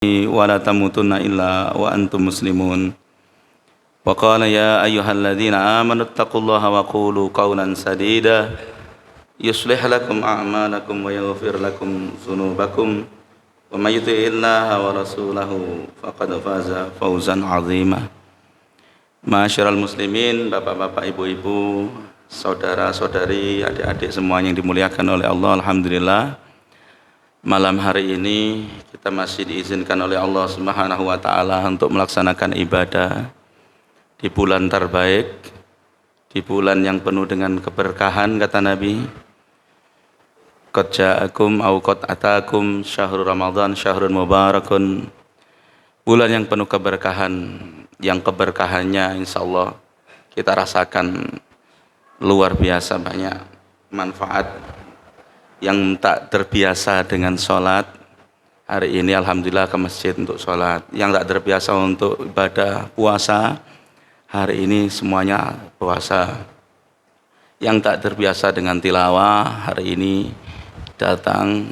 ولا تموتن إلا وأنتم مسلمون وقال يا أيها الذين آمنوا اتقوا الله وقولوا قولا سديدا يصلح لكم أعمالكم ويغفر لكم ذنوبكم ومن يطع الله ورسوله فقد فاز فوزا عظيما. Ma'asyiral muslimin, bapak-bapak, ibu-ibu, saudara-saudari, adik-adik semua yang dimuliakan oleh Allah, alhamdulillah. Malam hari ini kita masih diizinkan oleh Allah Subhanahu wa taala untuk melaksanakan ibadah di bulan terbaik, di bulan yang penuh dengan keberkahan, kata Nabi. Qad ja'akum aw qad atakum syahrul Ramadan syahrun mubarakun. Bulan yang penuh keberkahan, yang keberkahannya insyaallah kita rasakan luar biasa banyak manfaat. Yang tak terbiasa dengan sholat, hari ini alhamdulillah ke masjid untuk sholat. Yang tak terbiasa untuk ibadah puasa, hari ini semuanya puasa. Yang tak terbiasa dengan tilawah, hari ini datang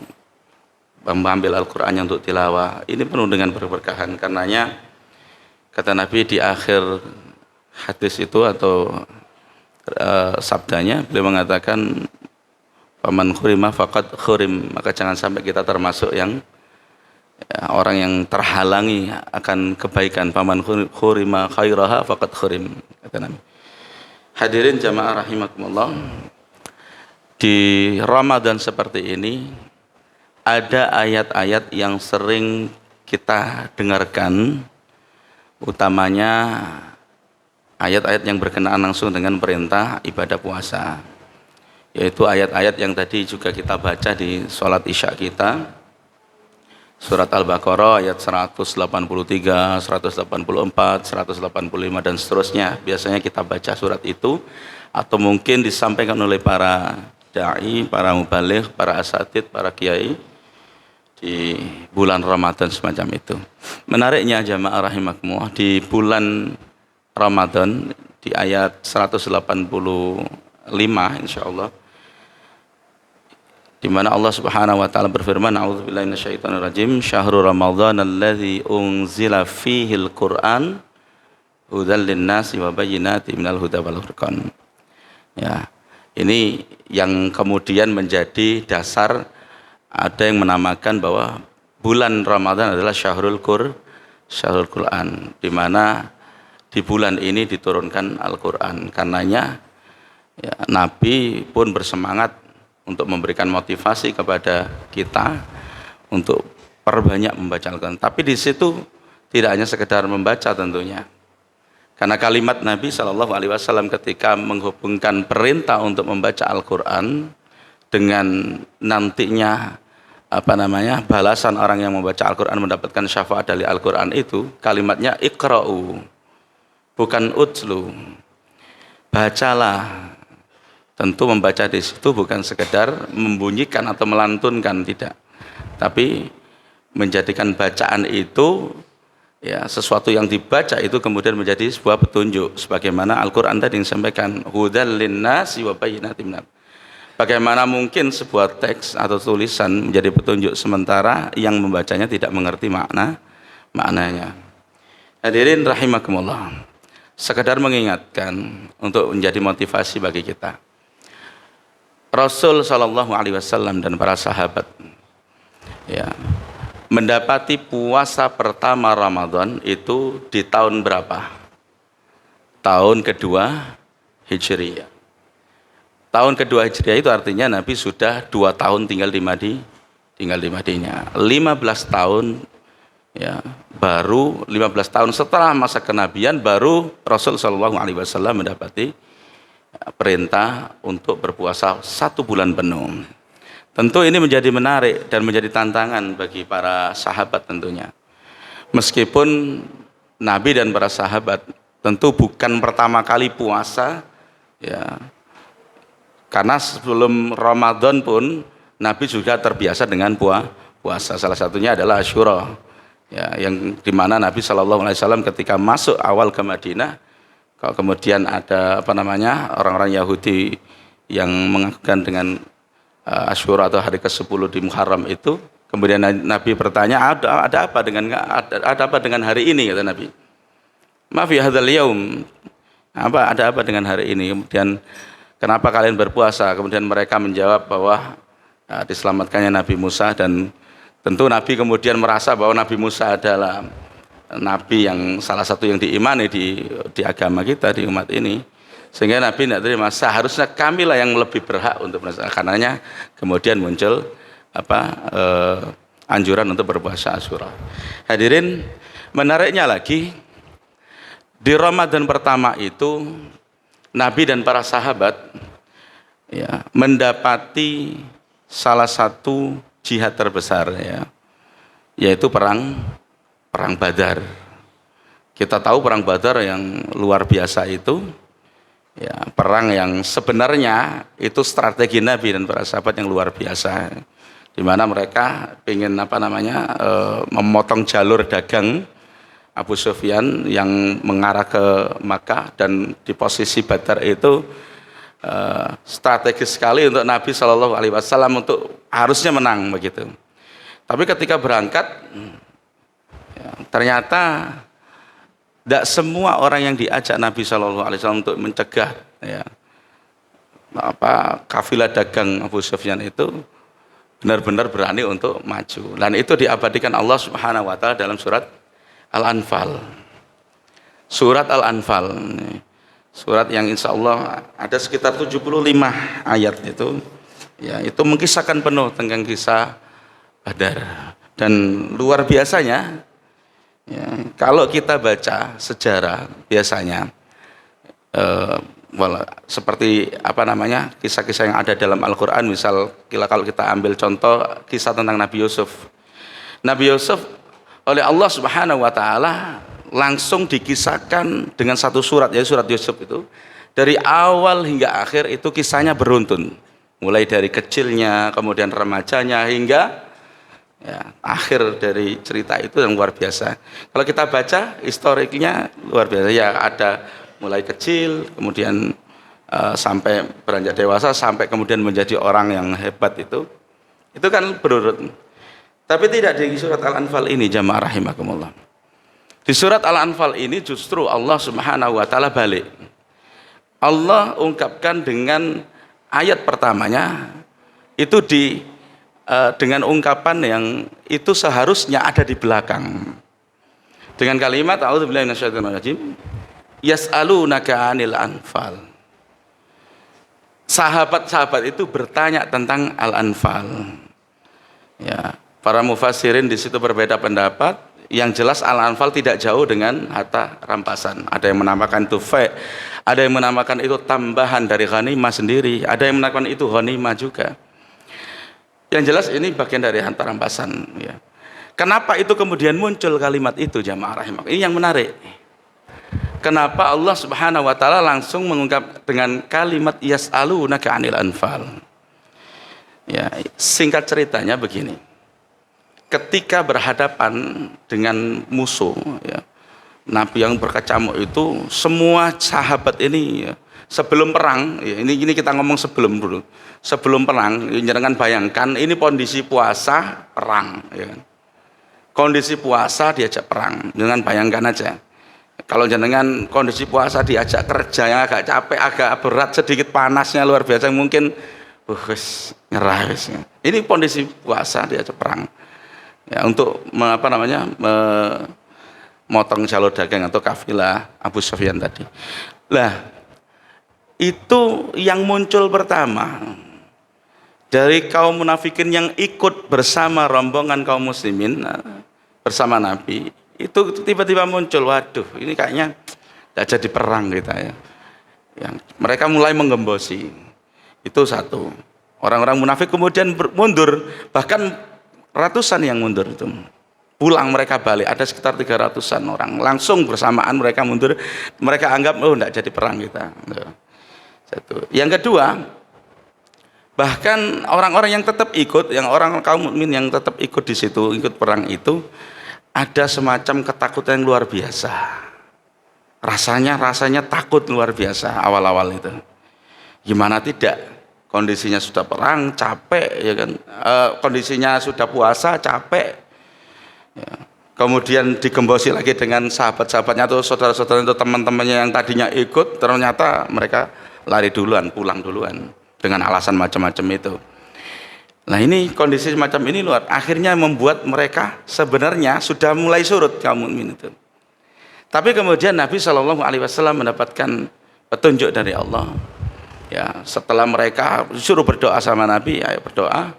mengambil Al-Qur'annya untuk tilawah. Ini penuh dengan berberkahan. Karenanya kata Nabi di akhir hadis itu atau sabdanya, beliau mengatakan paman khurima faqad khurim, maka jangan sampai kita termasuk yang orang yang terhalangi akan kebaikan. Paman khurima khairaha faqad khurim, kata Nabi. Hadirin jamaah rahimakumullah, di Ramadan seperti ini ada ayat-ayat yang sering kita dengarkan, utamanya ayat-ayat yang berkenaan langsung dengan perintah ibadah puasa, yaitu ayat-ayat yang tadi juga kita baca di sholat isya kita, surat Al-Baqarah ayat 183, 184, 185 dan seterusnya. Biasanya kita baca surat itu, atau mungkin disampaikan oleh para da'i, para mubaligh, para asatid, para kiai di bulan Ramadan semacam itu. Menariknya jamaah rahimakumullah, di bulan Ramadan di ayat 185 insyaallah, di mana Allah Subhanahu wa taala berfirman, a'udzubillahi minasyaitonir rajim, syahrul ramadhan alladzi unzila fihil qur'an hudan linnasi wa bayyinatin minal huda wal furqan. Ya, ini yang kemudian menjadi dasar. Ada yang menamakan bahwa bulan Ramadan adalah syahrul Qur'an, di mana di bulan ini diturunkan Al-Qur'an. Karenanya ya, Nabi pun bersemangat untuk memberikan motivasi kepada kita untuk perbanyak membaca Al-Quran. Tapi di situ tidak hanya sekedar membaca tentunya, karena kalimat Nabi SAW ketika menghubungkan perintah untuk membaca Al-Quran dengan nantinya balasan orang yang membaca Al-Quran mendapatkan syafaat dari Al-Quran, itu kalimatnya iqra'u, bukan utlu, bacalah. Tentu membaca di situ bukan sekedar membunyikan atau melantunkan, tidak, tapi menjadikan bacaan itu ya sesuatu yang dibaca itu kemudian menjadi sebuah petunjuk, sebagaimana Al-Quran tadi yang disampaikan hudal linnasi wa bayyinatin minal. Bagaimana mungkin sebuah teks atau tulisan menjadi petunjuk sementara yang membacanya tidak mengerti maknanya. Hadirin rahimakumullah, sekedar mengingatkan untuk menjadi motivasi bagi kita. Rasul sallallahu alaihi wasallam dan para sahabat ya mendapati puasa pertama Ramadan itu di tahun berapa? Tahun kedua Hijriyah. Tahun kedua Hijriah itu artinya Nabi sudah 2 tahun tinggal di Madinah. 15 tahun ya, baru 15 tahun setelah masa kenabian baru Rasul sallallahu alaihi wasallam mendapati perintah untuk berpuasa 1 bulan penuh. Tentu ini menjadi menarik dan menjadi tantangan bagi para sahabat tentunya. Meskipun Nabi dan para sahabat tentu bukan pertama kali puasa ya, karena sebelum Ramadan pun Nabi juga terbiasa dengan puasa. Salah satunya adalah Asyura, ya, yang dimana Nabi SAW ketika masuk awal ke Madinah, kalau kemudian ada orang-orang Yahudi yang mengakukan dengan Asyura atau hari ke-10 di Muharram itu, Kemudian Nabi bertanya, ada apa dengan hari ini, kata Nabi. Ma fi hadzal yaum, ada apa dengan hari ini? Kemudian kenapa kalian berpuasa? Kemudian mereka menjawab bahwa diselamatkannya Nabi Musa, dan tentu Nabi kemudian merasa bahwa Nabi Musa adalah Nabi yang salah satu yang diimani di agama kita, di umat ini, sehingga Nabi tidak terima. Seharusnya kamilah yang lebih berhak untuk berpuasa. Karenanya kemudian muncul anjuran untuk berpuasa Asyura. Hadirin, menariknya lagi, di Ramadan pertama itu Nabi dan para sahabat mendapati salah satu jihad terbesar, yaitu perang Badar. Kita tahu perang Badar yang luar biasa itu, perang yang sebenarnya itu strategi Nabi dan para sahabat yang luar biasa, di mana mereka ingin memotong jalur dagang Abu Sufyan yang mengarah ke Makkah, dan di posisi Badar itu strategis sekali untuk Nabi Shallallahu Alaihi Wasallam untuk harusnya menang begitu. Tapi ketika berangkat, ternyata tidak semua orang yang diajak Nabi Shallallahu Alaihi Wasallam untuk mencegah kafilah dagang Abu Sufyan itu benar-benar berani untuk maju. Dan itu diabadikan Allah Subhanahu Wa Taala dalam surat Al-Anfal. Surat Al-Anfal, surat yang insya Allah ada sekitar 75 ayat itu, itu mengisahkan penuh tentang kisah Badar. Dan luar biasanya, kalau kita baca sejarah biasanya, seperti kisah-kisah yang ada dalam Al-Quran, misal kalau kita ambil contoh kisah tentang Nabi Yusuf. Nabi Yusuf oleh Allah Subhanahu Wa Taala langsung dikisahkan dengan satu surat, yaitu surat Yusuf itu dari awal hingga akhir itu kisahnya beruntun, mulai dari kecilnya, kemudian remajanya, hingga akhir dari cerita itu yang luar biasa. Kalau kita baca historiknya luar biasa, ada mulai kecil, kemudian sampai beranjak dewasa, sampai kemudian menjadi orang yang hebat, itu kan berurut. Tapi tidak di surat Al-Anfal ini, jamaah rahimakumullah. Di surat Al-Anfal ini justru Allah Subhanahu Wa Taala balik. Allah ungkapkan dengan ayat pertamanya itu dengan ungkapan yang itu seharusnya ada di belakang. Dengan kalimat a'udzubillahi minasyaitonirrajim, yas'alunaka 'anil anfal. Sahabat-sahabat itu bertanya tentang Al-Anfal. Para mufassirin di situ berbeda pendapat. Yang jelas Al-Anfal tidak jauh dengan harta rampasan. Ada yang menamakan itu fai', ada yang menamakan itu tambahan dari ghanimah sendiri, ada yang menamakan itu ghanimah juga. Yang jelas ini bagian dari harta rampasan. Kenapa itu kemudian muncul kalimat itu, jamaah rahimah? Ini yang menarik. Kenapa Allah Subhanahu Wa Taala langsung mengungkap dengan kalimat yas'alunaka 'anil anfal? Singkat ceritanya begini. Ketika berhadapan dengan musuh, Nabi yang berkecamuk itu, semua sahabat ini sebelum perang, ini kita ngomong sebelum dulu, sebelum perang, jangan bayangkan ini kondisi puasa perang, kondisi puasa diajak perang, jangan bayangkan aja. Kalau jenengan kondisi puasa diajak kerja yang agak capek, agak berat, sedikit panasnya luar biasa, mungkin nyerah. Ini kondisi puasa diajak perang. Untuk memotong jalur dagang atau kafilah Abu Sufyan tadi. Lah, itu yang muncul pertama dari kaum munafikin yang ikut bersama rombongan kaum muslimin bersama Nabi. Itu tiba-tiba muncul, waduh, ini kayaknya tidak jadi perang kita mereka mulai menggembosi. Itu satu. Orang-orang munafik kemudian mundur, bahkan ratusan yang mundur itu. Pulang mereka balik, ada sekitar 300-an orang. Langsung bersamaan mereka mundur. Mereka anggap, tidak jadi perang kita. Satu. Yang kedua, bahkan orang-orang yang tetap ikut, orang kaum mukmin yang tetap ikut di situ, ikut perang itu, ada semacam ketakutan yang luar biasa. Rasanya takut luar biasa awal-awal itu. Gimana tidak? kondisinya sudah perang, capek, ya kan? Kondisinya sudah puasa, capek. Ya. Kemudian digembosi lagi dengan sahabat-sahabatnya atau saudara-saudara itu, teman-temannya yang tadinya ikut, ternyata mereka lari duluan, pulang duluan dengan alasan macam-macam itu. Nah, ini kondisi semacam ini luar, akhirnya membuat mereka sebenarnya sudah mulai surut kaum mukmin itu. Tapi kemudian Nabi Shallallahu Alaihi Wasallam mendapatkan petunjuk dari Allah. Ya, setelah mereka suruh berdoa sama Nabi, ayo berdoa.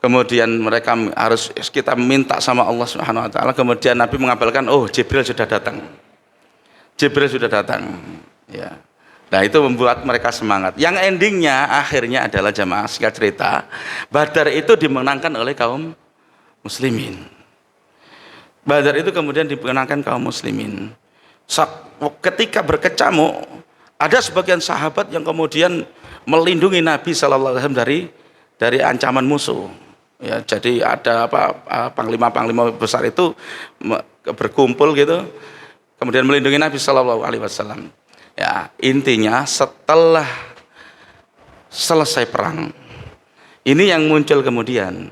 Kemudian mereka harus kita minta sama Allah Subhanahu Wa Taala. Kemudian Nabi mengabarkan, oh Jibril sudah datang. Jibril sudah datang. Ya. Nah, itu membuat mereka semangat. Yang endingnya akhirnya adalah jamaah singkat cerita, Badar itu dimenangkan oleh kaum muslimin. Badar itu kemudian dimenangkan kaum muslimin. Ketika berkecamuk, ada sebagian sahabat yang kemudian melindungi Nabi Sallallahu Alaihi Wasallam dari ancaman musuh. Ya, jadi ada panglima-panglima besar itu berkumpul gitu, kemudian melindungi Nabi Sallallahu Alaihi Wasallam. Ya, intinya setelah selesai perang, ini yang muncul kemudian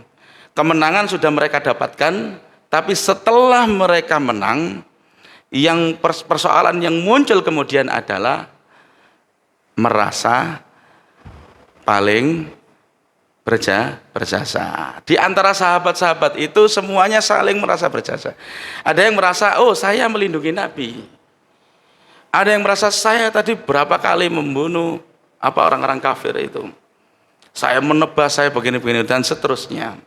kemenangan sudah mereka dapatkan, tapi setelah mereka menang, yang persoalan yang muncul kemudian adalah merasa paling berjasa. Di antara sahabat-sahabat itu semuanya saling merasa berjasa. Ada yang merasa, oh saya melindungi Nabi. Ada yang merasa, saya tadi berapa kali membunuh orang-orang kafir itu. Saya menebas, saya begini-begini, dan seterusnya.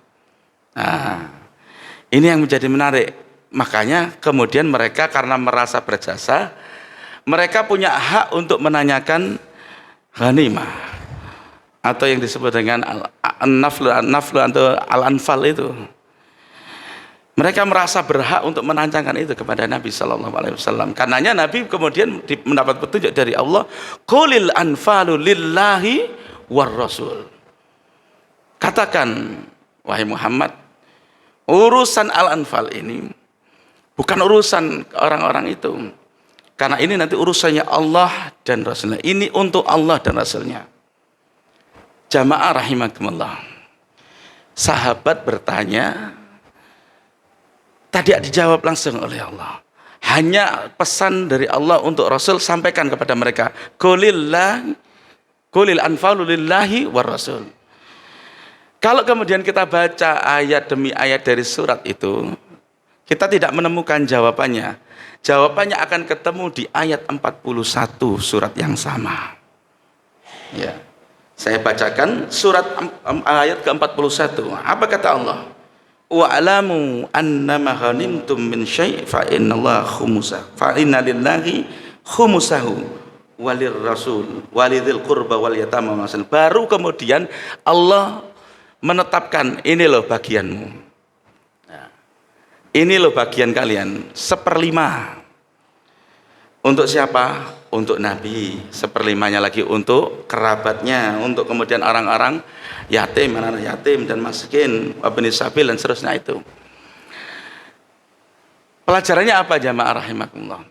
Nah, ini yang menjadi menarik. Makanya kemudian mereka karena merasa berjasa, mereka punya hak untuk menanyakan ghanimah, atau yang disebut dengan naflu atau al-anfal itu. Mereka merasa berhak untuk menanyakan itu kepada Nabi Sallallahu Alaihi Wasallam. Karenanya Nabi kemudian mendapat petunjuk dari Allah, qulil anfalu lillahi war rasul. Katakan, wahai Muhammad, urusan al-anfal ini bukan urusan orang-orang itu, karena ini nanti urusannya Allah dan Rasulnya. Ini untuk Allah dan Rasulnya. Jamaah rahimakumullah. Sahabat bertanya, tadi dijawab langsung oleh Allah. Hanya pesan dari Allah untuk Rasul, sampaikan kepada mereka, qulil anfalu lillahi war rasul. Kalau kemudian kita baca ayat demi ayat dari surat itu, kita tidak menemukan jawabannya. Jawabannya akan ketemu di ayat 41 surat yang sama. Ya. Saya bacakan surat ayat ke-41. Apa kata Allah? Wa'lamu annama ghanimtum min syai' fa innallaha khumusahu. Fa inna lillahi khumusahu walir rasul walidil qurba wal yatama masal. Baru kemudian Allah menetapkan, ini loh bagianmu. Nah, ini loh bagian kalian, 1/5. Untuk siapa? Untuk Nabi. 1/5-nya lagi untuk kerabatnya, untuk kemudian orang-orang yatim, anak-anak yatim dan miskin, wabni sabil dan seterusnya itu. Pelajarannya apa jamaah rahimakumullah?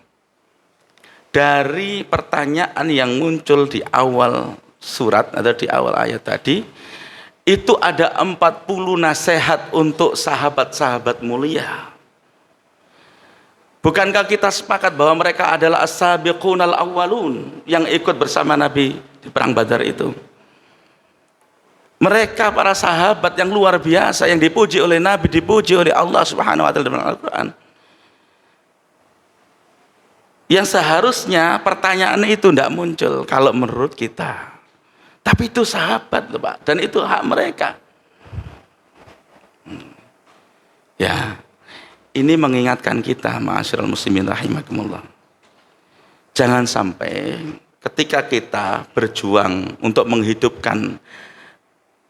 Dari pertanyaan yang muncul di awal surat atau di awal ayat tadi, itu ada 40 nasihat untuk sahabat-sahabat mulia. Bukankah kita sepakat bahwa mereka adalah as-sabiqunal awwalun yang ikut bersama Nabi di perang Badar itu? Mereka para sahabat yang luar biasa, yang dipuji oleh Nabi, dipuji oleh Allah Subhanahu wa taala dalam Al-Qur'an. Yang seharusnya pertanyaan itu tidak muncul kalau menurut kita. Tapi itu sahabat, Pak, dan itu hak mereka. Ya. Ini mengingatkan kita, ma'asyiral muslimin rahimakumullah. Jangan sampai ketika kita berjuang untuk menghidupkan,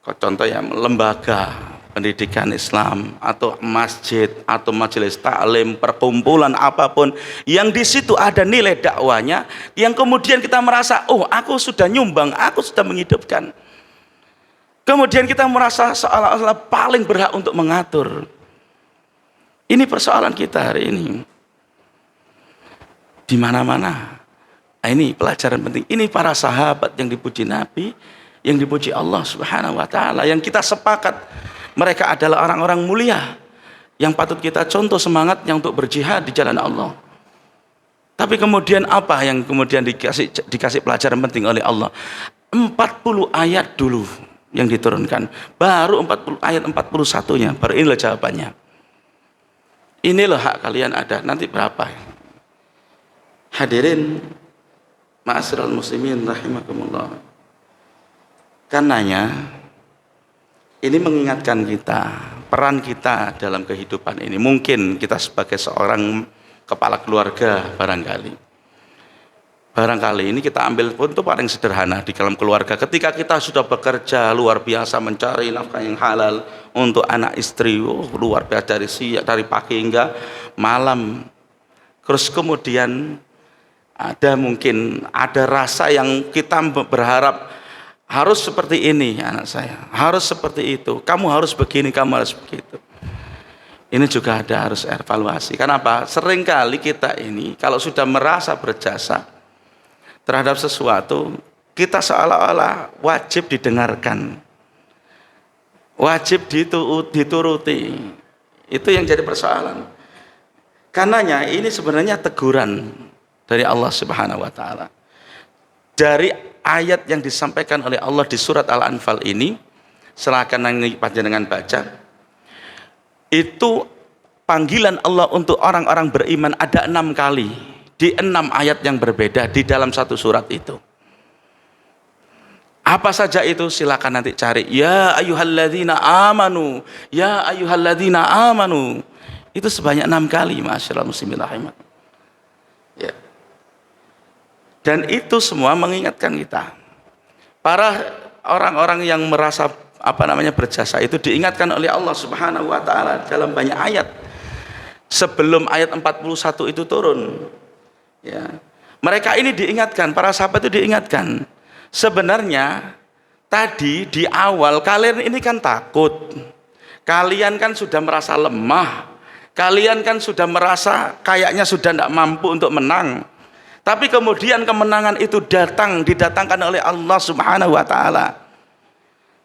contoh ya, lembaga pendidikan Islam atau masjid atau majelis taklim, perkumpulan apapun yang di situ ada nilai dakwanya, yang kemudian kita merasa, oh aku sudah nyumbang, aku sudah menghidupkan. Kemudian kita merasa seolah-olah paling berhak untuk mengatur. Ini persoalan kita hari ini. Di mana-mana. Nah, ini pelajaran penting. Ini para sahabat yang dipuji Nabi, yang dipuji Allah Subhanahu wa taala, yang kita sepakat mereka adalah orang-orang mulia yang patut kita contoh semangatnya untuk berjihad di jalan Allah. Tapi kemudian apa yang kemudian dikasih pelajaran penting oleh Allah? 40 ayat dulu yang diturunkan, baru 40 ayat 41-nya, baru inilah jawabannya. Inilah hak kalian ada, nanti berapa? Hadirin ma'asyiral muslimin rahimakumullah. Karenanya ini mengingatkan kita, peran kita dalam kehidupan ini. Mungkin kita sebagai seorang kepala keluarga barangkali ini kita ambil untuk paling sederhana di dalam keluarga. Ketika kita sudah bekerja luar biasa mencari nafkah yang halal untuk anak istri, luar biasa dari pagi hingga malam. Terus kemudian mungkin ada rasa yang kita berharap harus seperti ini anak saya, harus seperti itu, kamu harus begini, kamu harus begitu. Ini juga harus evaluasi. Kenapa? Seringkali kita ini kalau sudah merasa berjasa terhadap sesuatu, kita seolah-olah wajib didengarkan, wajib dituruti. Itu yang jadi persoalan. Karenanya ini sebenarnya teguran dari Allah Subhanahu wa taala. Dari ayat yang disampaikan oleh Allah di surat Al-Anfal ini, silakan nanti panjenengan baca. Itu panggilan Allah untuk orang-orang beriman ada 6 kali di 6 ayat yang berbeda di dalam satu surat itu. Apa saja itu? Silakan nanti cari. Ya ayyuhalladzina amanu, ya ayyuhalladzina amanu. Itu sebanyak 6 kali, masyaallah muslimin rahimat. Ya. Dan itu semua mengingatkan kita. Para orang-orang yang merasa berjasa itu diingatkan oleh Allah Subhanahu wa taala dalam banyak ayat. Sebelum ayat 41 itu turun. Ya. Mereka ini diingatkan, para sahabat itu diingatkan. Sebenarnya tadi di awal kalian ini kan takut. Kalian kan sudah merasa lemah. Kalian kan sudah merasa kayaknya sudah tidak mampu untuk menang. Tapi kemudian kemenangan itu didatangkan oleh Allah Subhanahu wa taala.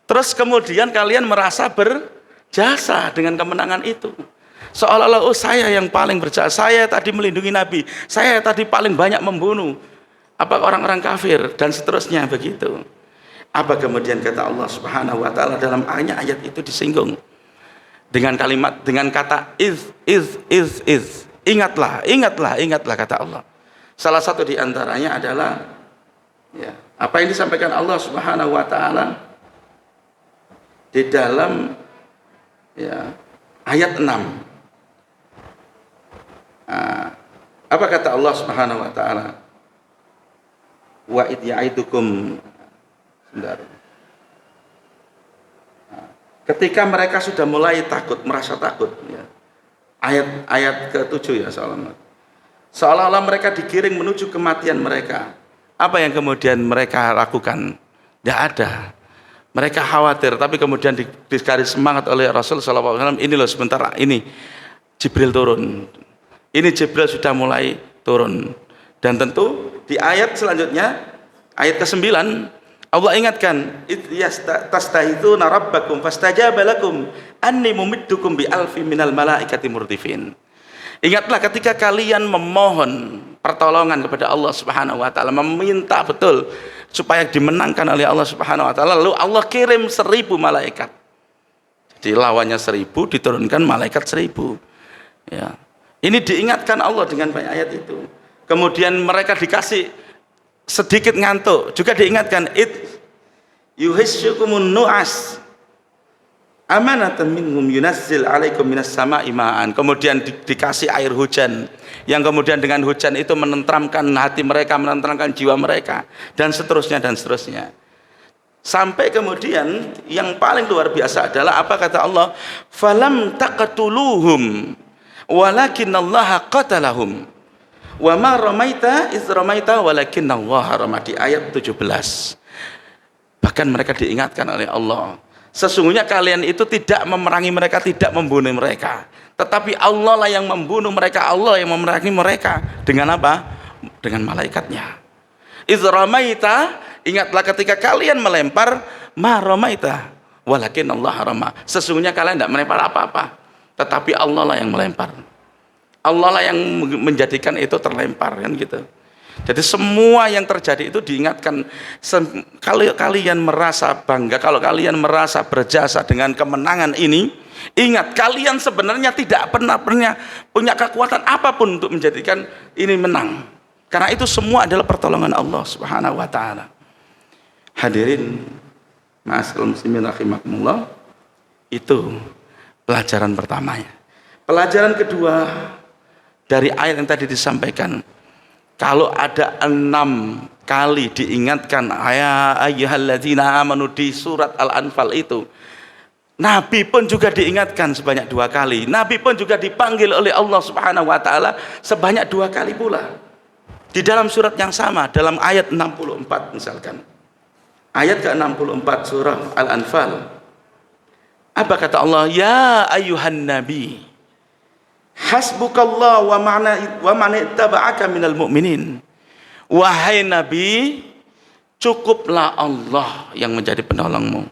Terus kemudian kalian merasa berjasa dengan kemenangan itu. Seolah-olah saya yang paling berjasa, saya tadi melindungi Nabi, saya tadi paling banyak membunuh orang-orang kafir dan seterusnya begitu. Apa kemudian kata Allah Subhanahu wa taala dalam ayat itu disinggung dengan kata iz. Ingatlah kata Allah. Salah satu di antaranya adalah apa yang disampaikan Allah Subhanahu wa taala di dalam ayat 6. Apa kata Allah Subhanahu wa taala? Wa id ya'idukum. Ketika mereka sudah mulai merasa takut, ayat ke-7 ya seolah-olah mereka digiring menuju kematian mereka. Apa yang kemudian mereka lakukan? Tidak ada. Mereka khawatir, tapi kemudian dikasih semangat oleh Rasul SAW. Ini loh sebentar, ini Jibril turun. Ini Jibril sudah mulai turun. Dan tentu di ayat selanjutnya, ayat ke-9, Allah ingatkan, tastahitsuna rabbakum fastajaba lakum anni mumiddukum bi alfi minal malaikati murdifin. Ingatlah ketika kalian memohon pertolongan kepada Allah Subhanahu wa taala, meminta betul supaya dimenangkan oleh Allah Subhanahu wa taala, lalu Allah kirim 1000 malaikat. Jadi lawannya 1000 diturunkan malaikat 1000. Ya. Ini diingatkan Allah dengan banyak ayat itu. Kemudian mereka dikasih sedikit ngantuk, juga diingatkan yuhissyukumun nu'as amanatan minhum yunazzil alaikum minas sama'i ma'an. Kemudian dikasih air hujan yang kemudian dengan hujan itu menenteramkan hati mereka, menenteramkan jiwa mereka, dan seterusnya dan seterusnya. Sampai kemudian yang paling luar biasa adalah apa kata Allah? Falam taqtuluhum walakinallaha qatalahum wa ma ramaita iz ramaita walakinallaha rama, di ayat 17. Bahkan mereka diingatkan oleh Allah, sesungguhnya kalian itu tidak memerangi mereka, tidak membunuh mereka, tetapi Allah lah yang membunuh mereka, Allah yang memerangi mereka. Dengan apa? Dengan malaikatnya. Iz ramaita, Ingatlah ketika kalian melempar, ma ramaita walakin Allah rama. Sesungguhnya kalian tidak melempar apa-apa, tetapi Allah lah yang melempar. Allah lah yang menjadikan itu terlempar, kan gitu. Jadi semua yang terjadi itu diingatkan. Kalau kalian merasa bangga, kalau kalian merasa berjasa dengan kemenangan ini, ingat kalian sebenarnya tidak pernah punya kekuatan apapun untuk menjadikan ini menang. Karena itu semua adalah pertolongan Allah Subhanahu wa taala. Hadirin ma'asyiral muslimin rahimakumullah, itu pelajaran pertamanya. Pelajaran kedua dari ayat yang tadi disampaikan, kalau ada 6 kali diingatkan ya ayyuhalladzina amanu di surat Al-Anfal itu, Nabi pun juga diingatkan sebanyak 2 kali. Nabi pun juga dipanggil oleh Allah Subhanahu wa taala sebanyak 2 kali pula. Di dalam surat yang sama, dalam ayat 64 misalkan. Ayat ke-64 surah Al-Anfal. Apa kata Allah? Ya ayyuhan nabi hasbukallah wa man ittaba'aka minal mu'minin. Wahai Nabi, cukuplah Allah yang menjadi penolongmu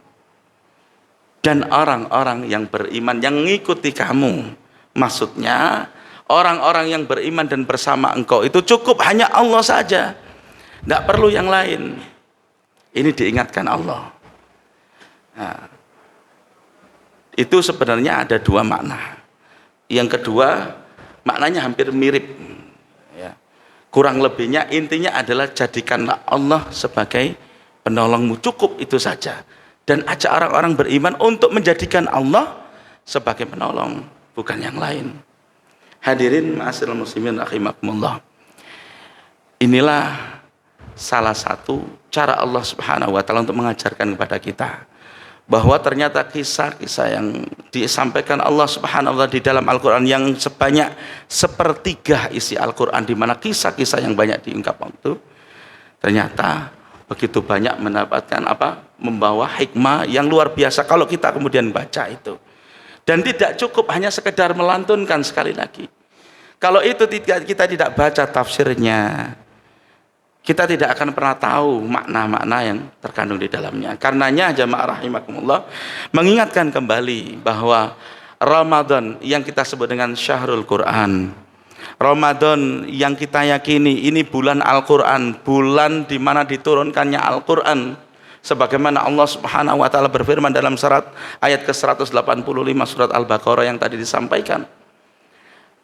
dan orang-orang yang beriman yang mengikuti kamu. Maksudnya orang-orang yang beriman dan bersama engkau itu cukup hanya Allah saja, tidak perlu yang lain. Ini diingatkan Allah. Nah, itu sebenarnya ada 2 makna. Yang kedua, maknanya hampir mirip, ya. Kurang lebihnya intinya adalah jadikanlah Allah sebagai penolongmu, cukup itu saja. Dan ajak orang-orang beriman untuk menjadikan Allah sebagai penolong, bukan yang lain. Hadirin ma'asyiral muslimin rahimakumullah. Inilah salah satu cara Allah Subhanahu wa taala untuk mengajarkan kepada kita bahwa ternyata kisah-kisah yang disampaikan Allah Subhanahu wa taala di dalam Al-Qur'an yang sebanyak 1/3 isi Al-Qur'an, di mana kisah-kisah yang banyak diungkapkan itu ternyata begitu banyak mendapatkan membawa hikmah yang luar biasa kalau kita kemudian baca itu. Dan tidak cukup hanya sekedar melantunkan. Sekali lagi, kalau itu kita tidak baca tafsirnya, kita tidak akan pernah tahu makna-makna yang terkandung di dalamnya. Karenanya jamaah rahimakumullah, mengingatkan kembali bahwa Ramadan yang kita sebut dengan Syahrul Quran, Ramadan yang kita yakini ini bulan Al-Quran, bulan di mana diturunkannya Al-Quran, sebagaimana Allah Subhanahu wa taala berfirman dalam surat ayat ke-185 surat Al-Baqarah yang tadi disampaikan,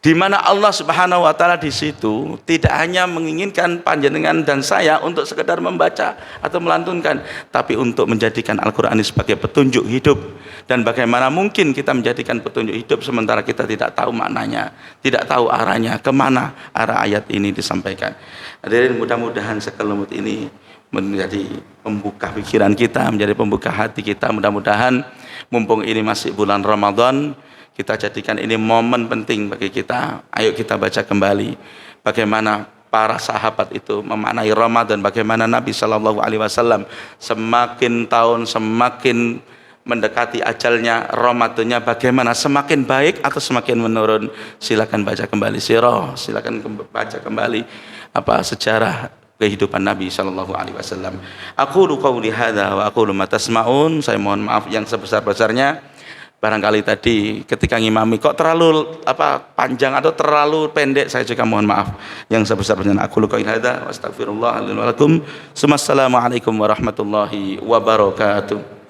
di mana Allah Subhanahu wa taala di situ tidak hanya menginginkan panjenengan dan saya untuk sekedar membaca atau melantunkan, tapi untuk menjadikan Al-Qur'an ini sebagai petunjuk hidup. Dan bagaimana mungkin kita menjadikan petunjuk hidup sementara kita tidak tahu maknanya, tidak tahu arahnya, kemana arah ayat ini disampaikan. Hadirin, mudah-mudahan sekelumit ini menjadi pembuka pikiran kita, menjadi pembuka hati kita. Mudah-mudahan mumpung ini masih bulan Ramadan, kita jadikan ini momen penting bagi kita. Ayo kita baca kembali bagaimana para sahabat itu memaknai Ramadan, bagaimana Nabi Shallallahu Alaihi Wasallam semakin tahun semakin mendekati ajalnya, Ramadannya bagaimana, semakin baik atau semakin menurun. Silakan baca kembali sirah, silakan baca kembali sejarah kehidupan Nabi Shallallahu Alaihi Wasallam. Aqulu qauli hadza wa aqulu ma tasma'un. Saya mohon maaf yang sebesar-besarnya. Barangkali tadi ketika ngimami kok terlalu panjang atau terlalu pendek, saya juga mohon maaf yang sebesar-besarnya. Aqulu qauli hadza wa astaghfirullah li wa lakum. Assalamualaikum warahmatullahi wabarakatuh.